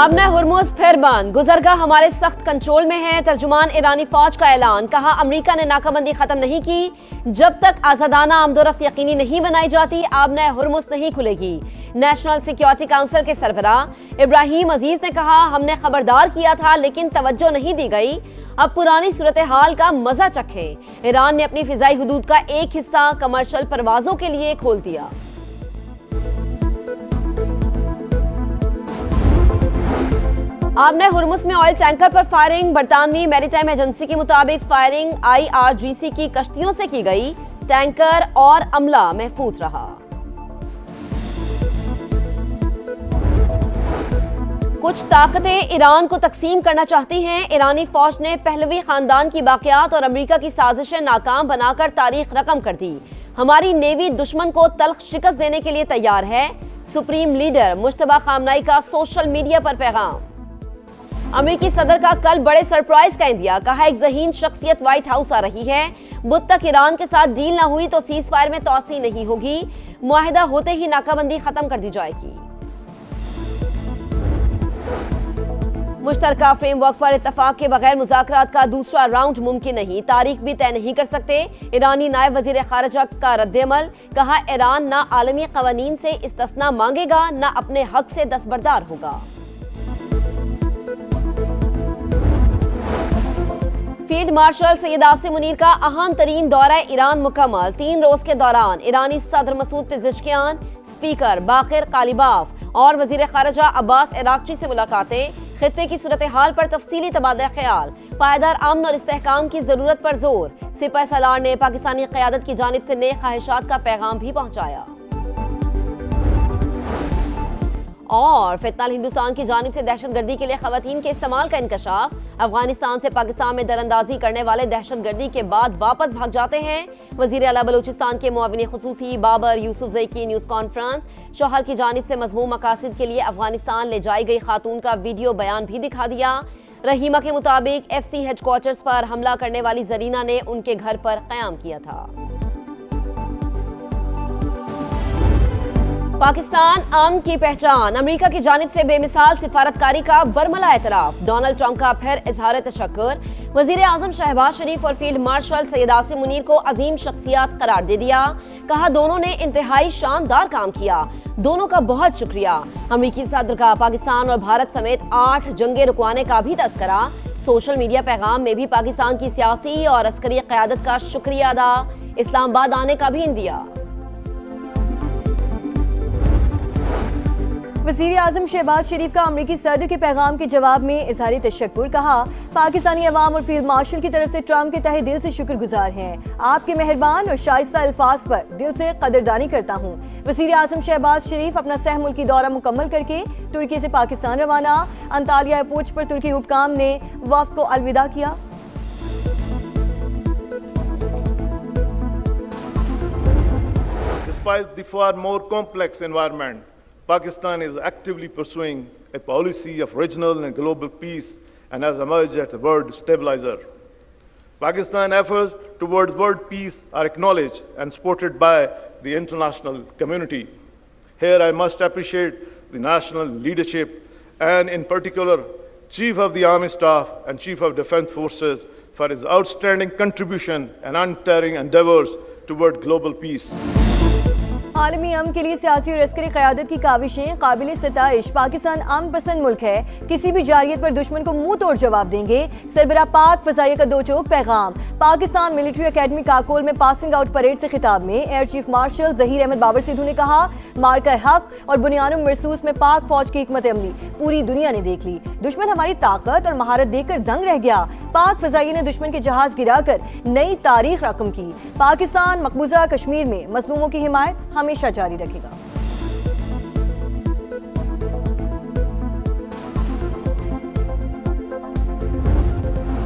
आबना Hormuz फिर बंद, गुजरगाह हमारे सख्त कंट्रोल में है। तर्जुमान ईरानी फौज का ऐलान, कहा अमरीका ने नाकाबंदी खत्म नहीं की। जब तक आजादाना आमदोरफ्त यकीनी नहीं बनाई जाती आबना हुर्मुज़ नहीं खुलेगी। नेशनल सिक्योरिटी काउंसिल के सरबराह इब्राहिम अजीज ने कहा, हमने खबरदार किया था लेकिन तवज्जो नहीं दी गई। अब पुरानी सूरत हाल का मजा चखें। ईरान ने अपनी फिजाई हुदूद का एक हिस्सा कमर्शियल परवाजों के लिए खोल दिया। आबना हुर्मुज़ में ऑयल टैंकर पर फायरिंग, बरतानवी मैरीटाइम एजेंसी के मुताबिक फायरिंग IRGC की कश्तियों से की गई। टैंकर और अमला महफूज रहा। कुछ ताकतें ईरान को तकसीम करना चाहती हैं। ईरानी फौज ने पहलवी खानदान की बाक़ियात और अमेरिका की साजिशें नाकाम बनाकर तारीख रकम कर दी। हमारी नेवी दुश्मन को तल्ख शिकस्त देने के लिए तैयार है। सुप्रीम लीडर मुश्तबा खामनाई का सोशल मीडिया पर पैगाम। अमेरिकी सदर का कल बड़े सरप्राइज का इंदिया, कहा एक ज़हीन शख्सियत व्हाइट हाउस आ रही है। बुध तक ईरान के साथ डील ना हुई तो सीज फायर में तोसी नहीं होगी। मुआहिदा होते ही नाकाबंदी खत्म कर दी जाएगी। मुश्तरका फ्रेमवर्क पर इत्तफाक के बगैर मुज़ाकरात का दूसरा राउंड मुमकिन नहीं, तारीख भी तय नहीं कर सकते। ईरानी नायब वज़ीर ख़ारिजा का रद्द-ए-अमल, कहा ईरान ना आलमी क़वानीन से इस्तिस्ना मांगेगा ना अपने हक से दस्तबरदार होगा। फील्ड मार्शल सैयद आसिम मुनीर का अहम तरीन दौरा ईरान मुकम्मल। 3 रोज के दौरान ईरानी सदर मसूद पेज़ेश्कियान, स्पीकर बाकिर कालिबाफ और वज़ीर ख़ारिजा अब्बास इराक़ची से मुलाकातें। खित्ते की सूरत हाल पर तफसीली तबादला ख्याल, पायदार अमन और इस्तेहकाम की जरूरत पर जोर। सिपाही सालार ने पाकिस्तानी क़यादत की जानिब से नेक ख्वाहिशात का पैगाम भी पहुंचाया। और फितनाल हिंदुस्तान की जानिब से दहशतगर्दी के लिए खवातीन के इस्तेमाल का इंकशाफ। अफगानिस्तान से पाकिस्तान में दरअंदाजी करने वाले दहशतगर्दी के बाद वापस भाग जाते हैं। वज़ीर आला बलूचिस्तान के मुआविन खुसूसी बाबर यूसुफजई की न्यूज़ कॉन्फ्रेंस। शौहर की जानिब से मज़मूम मकासद के लिए अफगानिस्तान ले जाई गई खातून का वीडियो बयान भी दिखा दिया। रहीमा के मुताबिक FC हेडक्वार्टर्स पर हमला करने वाली जरीना ने उनके घर पर क़याम किया था। पाकिस्तान अमन की पहचान, अमेरिका की जानिब से बेमिसाल सिफारतकारी का बरमला एतराफ। डोनाल्ड ट्रंप का फिर इजहार तशक्कुर। वज़ीर आज़म शहबाज शरीफ और फील्ड मार्शल सैयद आसिम मुनीर को अजीम शख्सियात करार दे दिया। कहा दोनों ने इंतहाई शानदार काम किया, दोनों का बहुत शुक्रिया। अमेरिकी सदर का पाकिस्तान और भारत समेत 8 जंगे रुकवाने का भी तस्करा। सोशल मीडिया पैगाम में भी पाकिस्तान की सियासी और अस्करी क़यादत का शुक्रिया अदा। इस्लामाबाद आने का भी इंदिया। वज़ीर आज़म शहबाज शरीफ का अमरीकी सदर के पैगाम के जवाब में इज़हार तशक्कुर। कहा पाकिस्तानी अवाम और फील्ड मार्शल की तरफ से ट्रंप के तहे दिल से शुक्रगुजार हैं। आपके मेहरबान और शाइस्ता अल्फाज पर दिल से कदरदानी करता हूँ। वज़ीर आज़म शहबाज शरीफ अपना सह मुल्की दौरा मुकम्मल करके तुर्की से पाकिस्तान रवाना। अंतालिया एयरपोर्ट पर तुर्की हुक्काम ने वफ़द को अलविदा किया। Despite the far more complex environment, Pakistan is actively pursuing a policy of regional and global peace and has emerged as a world stabilizer. Pakistan's efforts towards world peace are acknowledged and supported by the international community. Here I must appreciate the national leadership and in particular Chief of the Army Staff and Chief of Defence Forces for his outstanding contribution and untiring endeavors toward global peace. आलमी अमन के लिए सियासी और अस्करी क़यादत की काविशें काबिल सताइश। पाकिस्तान अमन पसंद मुल्क है, किसी भी जारियत पर दुश्मन को मुंह तोड़ जवाब देंगे। सरबराह पाक फ़ज़ाइया का दो चौक पैगाम। पाकिस्तान मिलिट्री अकेडमी काकोल में पासिंग आउट परेड से खिताब में air chief marshal Zaheer Ahmed Babar Sidhu ने कहा मार्का हक और बुनियाद महसूस में पाक फौज की हिकमत अमली पूरी दुनिया ने देख ली। दुश्मन हमारी ताकत और महारत देखकर दंग रह गया। पाक फ़ज़ाइया ने दुश्मन के जहाज गिराकर नई तारीख रकम की। पाकिस्तान मकबूजा कश्मीर में मज़लूमों की हिमायत हमेशा जारी रखेगा।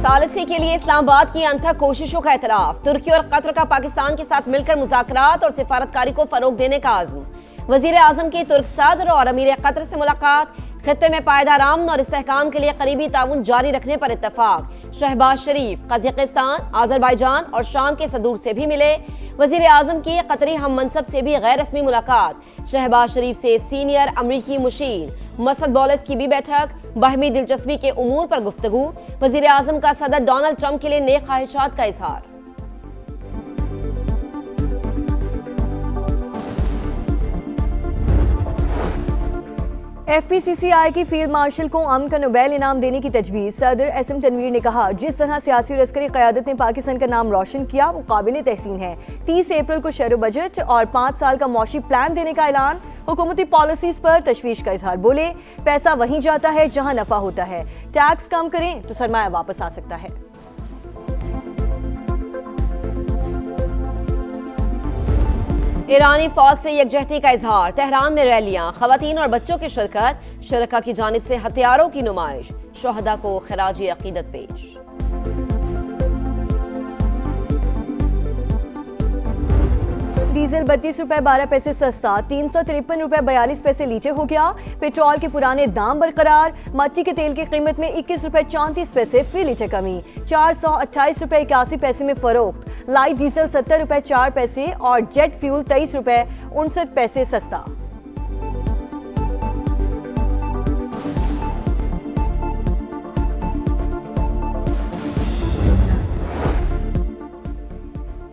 सालिसी के लिए इस्लामाबाद की अनथक कोशिशों का एतराफ। तुर्की और कतर का पाकिस्तान के साथ मिलकर मुज़ाकरात और सिफारतकारी को फरोग देने का आज़म। वज़ीर आज़म की तुर्क सदर और अमीर कतर से मुलाकात। खित्ते में पायदार अमन और इस्तेहकाम के लिए करीबी ताउन जारी रखने पर इत्तफाक। शहबाज शरीफ कज़ाकिस्तान, आज़रबाईजान और शाम के सदूर से भी मिले। वजीर आजम की कतरी हम मनसब से भी गैर रस्मी मुलाकात, शहबाज शरीफ से सीनियर अमरीकी मुशीर, मसद बॉलर्स की भी बैठक, बाहमी दिलचस्पी के उमूर पर गुफ्तगू, वजीर आजम का सदर डोनाल्ड ट्रंप के लिए नेक ख्वाहिशात का इजहार। FPCCI की फील्ड मार्शल को अमन का नोबेल इनाम देने की तजवीज़। सदर एसएम तनवीर ने कहा, जिस तरह सियासी और अस्करी क़यादत ने पाकिस्तान का नाम रोशन किया वो काबिल तहसीन है। 30 अप्रैल को शेरो बजट और 5 साल का मौशी प्लान देने का ऐलान, हुकूमती पॉलिसीज पर तशवीश का इजहार। बोले, पैसा वहीं जाता है जहां नफा होता है, टैक्स कम करें तो सरमाया वापस आ सकता है। ईरानी फौज से यकजहती का इजहार, तेहरान में रैलियां, खवातीन और बच्चों की शिरकत, शुरका की जानिब से हथियारों की नुमाइश, शोहदा को खराजी अकीदत पेश। डीजल 32 रुपए 12 पैसे सस्ता, 353 रुपए 42 पैसे लीटर हो गया। पेट्रोल के पुराने दाम बरकरार, मट्टी के तेल की कीमत में 21 रुपए 34 पैसे फी लीटर कमी, 428 रुपए 81 पैसे में फरोख्त। लाइट डीजल 70 रुपए 4 पैसे और जेट फ्यूल 23 रुपए 59 पैसे सस्ता।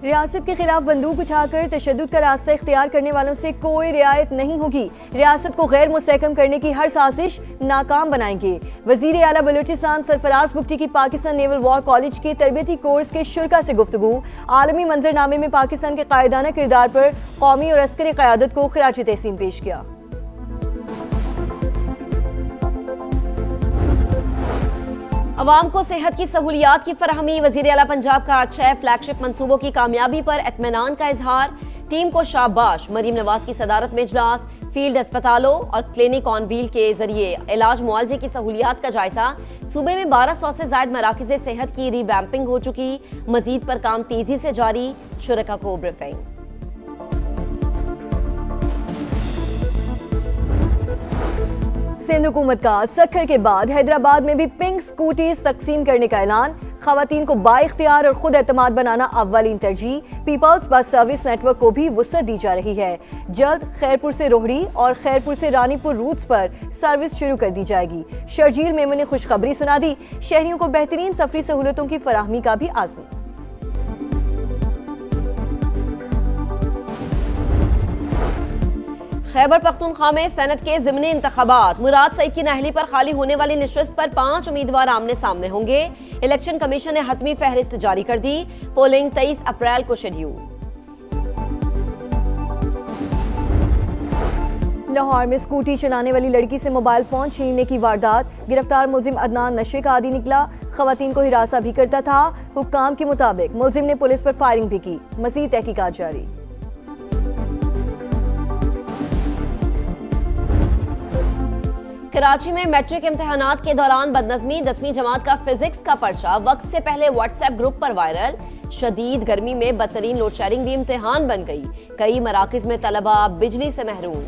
रियासत के खिलाफ बंदूक उठाकर तशद्दुद का रास्ता इख्तियार करने वालों से कोई रियायत नहीं होगी। रियासत को गैर मुस्तहकम करने की हर साजिश नाकाम बनाएंगे। वजीर आला बलूचिस्तान सरफराज बुगटी की पाकिस्तान नेवल वॉर कॉलेज के तरबियती कोर्स के शुरका से गुफ्तगू। आलमी मंजरनामे में पाकिस्तान के कायदाना किरदार पर कौमी और अस्करी क़यादत को खिराज तहसीन पेश किया। अवाम को सेहत की सहूलियात की फराहमी, वजीर आला पंजाब का 6 फ्लैगशिप मंसूबों की कामयाबी पर इत्मीनान का इजहार। टीम को शाबाश, मरीम नवाज की सदारत में इजलास, फील्ड अस्पतालों और क्लिनिक ऑन व्हील के जरिए इलाज मुआलजे की सहूलियात का जायजा। सूबे में 1200 से ज्यादा मराकिज़े सेहत की रिवैम्पिंग हो चुकी, मजीद पर काम तेजी से जारी, शुरका को ब्रीफिंग। सिंध हुकूमत का सक्खर के बाद हैदराबाद में भी पिंक स्कूटीज तकसीम करने का ऐलान। खवातीन को बाइख्तियार और खुद एतमाद बनाना अव्वलीन तरजीह। पीपल्स बस सर्विस नेटवर्क को भी वुसअत दी जा रही है। जल्द खैरपुर से रोहड़ी और खैरपुर से रानीपुर रूट्स पर सर्विस शुरू कर दी जाएगी। शर्जील मेमन ने खुशखबरी सुना दी, शहरियों को बेहतरीन सफरी सहूलतों की फराहमी का भी आज़म। खैबर पख्तूनख्वा में सेनेट के ज़िमनी इंतखाबात, मुराद सईद की नाहली पर खाली होने वाली नशिस्त पर 5 उम्मीदवार आमने सामने होंगे। इलेक्शन कमीशन ने हतमी फहरिस्त जारी कर दी। पोलिंग 23 अप्रैल को शेड्यूल। लाहौर में स्कूटी चलाने वाली लड़की से मोबाइल फोन छीनने की वारदात, गिरफ्तार मुलजिम अदनान नशे का आदी निकला, खवातीन को हिरासा भी करता था। हुक्काम के मुताबिक मुलजिम ने पुलिस पर फायरिंग भी की। मज़ीद तहकीकात जारी। कराची में मैट्रिक इम्तिहानात के दौरान बदनज़मी, 10वीं जमात का फिजिक्स का पर्चा वक्त से पहले व्हाट्सएप ग्रुप पर वायरल। शदीद गर्मी में बदतरीन लोड शेडिंग भी इम्तिहान बन गई, कई मराकिज में तलबा बिजली से महरूम।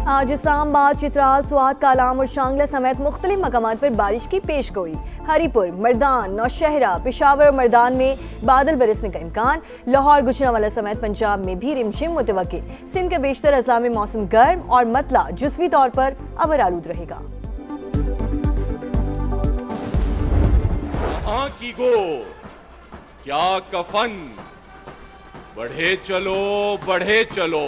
आज इस्लामाबाद, चित्राल, स्वात, कालाम और शांगला समेत मुख्तलिफ मकामात पर बारिश की पेश गोई। हरीपुर, मर्दान, नौशहरा, पेशावर और मर्दान में बादल बरसने का इम्कान। लाहौर, गुजरांवाला समेत पंजाब में भी रिमझिम मुतवक्किल। सिंध के बेशतर अज़ला में मौसम गर्म और मतला जुज़वी तौर पर अबर आलूद रहेगा। कहाँ की गो क्या कफन, बढ़े चलो बढ़े चलो।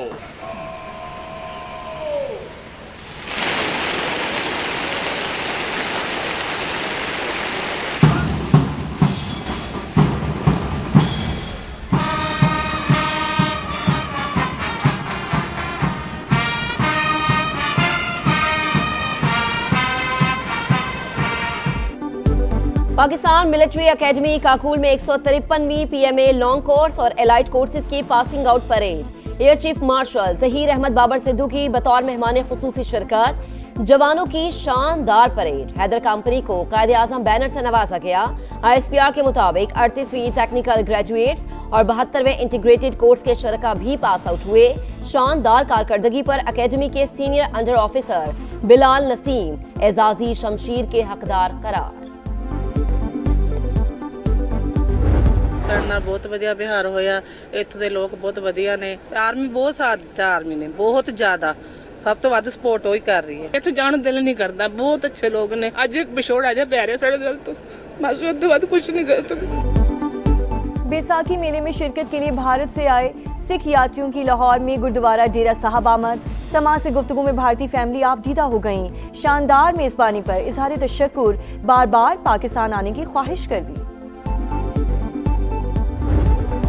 पाकिस्तान मिलिट्री एकेडमी काकूल में 153वीं PMA लॉन्ग कोर्स और एलाइट कोर्सेज की passing out parade. Air chief marshal Zaheer Ahmed Babar Sidhu की बतौर मेहमान खुसूसी शिरकत। जवानों की शानदार परेड। हैदर कंपनी को कायदे आजम बैनर से नवाजा गया। ISPR के मुताबिक 38वीं टेक्निकल ग्रेजुएट्स और 72वें इंटीग्रेटेड कोर्स के शरका भी पास आउट हुए। शानदार कारकर्दगी पर अकेडमी के senior under officer Bilal Naseem Ejazi शमशीर के हकदार करार। ਸਾਡੇ ਨਾਲ ਬਹੁਤ ਵਧੀਆ ਵਿਹਾਰ ਹੋਇਆ। ਇੱਥੋਂ ਦੇ ਲੋਕ ਬਹੁਤ ਵਧੀਆ ਨੇ। ਆਰਮੀ ਬਹੁਤ ਸਾਥ ਦਿੱਤਾ, ਆਰਮੀ ਨੇ ਬਹੁਤ ਜ਼ਿਆਦਾ, ਸਭ ਤੋਂ ਵੱਧ ਸਪੋਰਟ ਉਹ ਹੀ ਕਰ ਰਹੀ ਹੈ। ਇੱਥੇ ਜਾਣ ਨੂੰ ਦਿਲ ਨਹੀਂ ਕਰਦਾ, ਬਹੁਤ ਅੱਛੇ ਲੋਕ ਨੇ। ਅੱਜ ਇੱਕ ਵਿਛੋੜ ਆ ਜਾ ਪੈ ਰਿਹਾ ਸਾਡੇ ਦਿਲ ਤੋਂ, ਬਸ ਉਸ ਤੋਂ ਬਾਅਦ कुछ नहीं गलत। बैसाखी मेले में शिरकत के लिए भारत से आए सिख यात्रियों की लाहौर में गुरुद्वारा डेरा साहब आमद। समाज से गुफ्तगू में भारतीय फैमिली आपदीदा हो गईं। शानदार मेज़बानी पर इजहार तशक्कुर, बार बार पाकिस्तान आने की ख्वाहिश कर दी।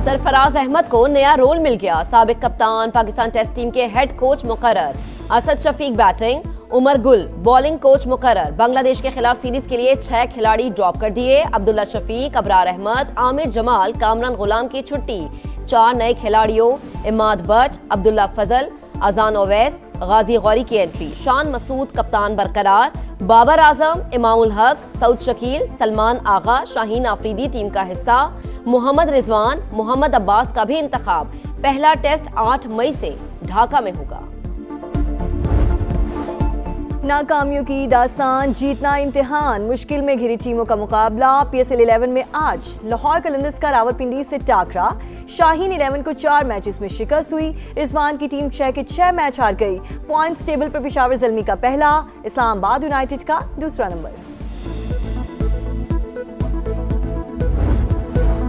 सरफराज अहमद को नया रोल मिल गया। साबिक कप्तान, पाकिस्तान टेस्ट टीम के हेड कोच मुकर्रर। Asad Shafiq batting, Umar Gul bowling coach मुकर्रर। बांग्लादेश के खिलाफ सीरीज के लिए 6 खिलाड़ी ड्रॉप कर दिए। अब्दुल्ला शफीक, अबरार अहमद, आमिर जमाल, कामरान गुलाम की छुट्टी। 4 नए खिलाड़ियों इमाद भट्ट, अब्दुल्ला फजल, अजान ओवैस, गाजी गौरी की एंट्री। शान मसूद कप्तान बरकरार। बाबर आजम, इमामुल हक, सऊद शकील, सलमान आगा, शाहीन आफरीदी टीम का हिस्सा। मोहम्मद रिजवान, मोहम्मद अब्बास का भी इंतखाब। पहला टेस्ट 8 मई से ढाका में होगा। नाकामियों की दास्तान, जीतना इम्तिहान, मुश्किल में घिरी टीमों का मुकाबला। PSL 11 में आज लाहौर कलंदर्स का रावलपिंडी से टाकरा। शाहीन 11 को 4 मैचेस में शिकस्त हुई। रिजवान की टीम 6 के 6 मैच हार गई। पॉइंट्स टेबल पर पेशावर ज़ल्मी का पहला, इस्लामाबाद यूनाइटेड का दूसरा नंबर।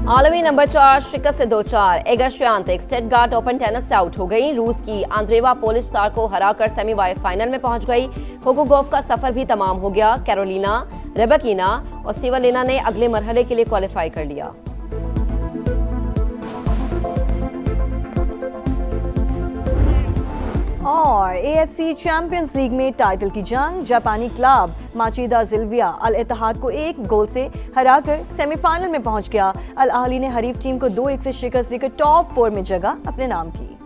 आलमी नंबर 4 शिकस्त से 2-4। एगा श्यांतिक स्टटगार्ट ओपन टेनिस से आउट हो गई। रूस की आंद्रेवा पोलिस्टार को हराकर सेमीफाइनल में पहुंच गई। कोको गोफ का सफर भी तमाम हो गया। कैरोलिना, रेबेकिना और स्टीवलिना ने अगले मरहले के लिए क्वालिफाई कर लिया। और AFC चैंपियंस लीग में टाइटल की जंग। जापानी क्लब माचिदा जिल्विया अल इत्तेहाद को 1 गोल से हराकर सेमीफाइनल में पहुंच गया। अल अहली ने हरीफ टीम को 2-1 से शिकस्त देकर टॉप 4 में जगह अपने नाम की।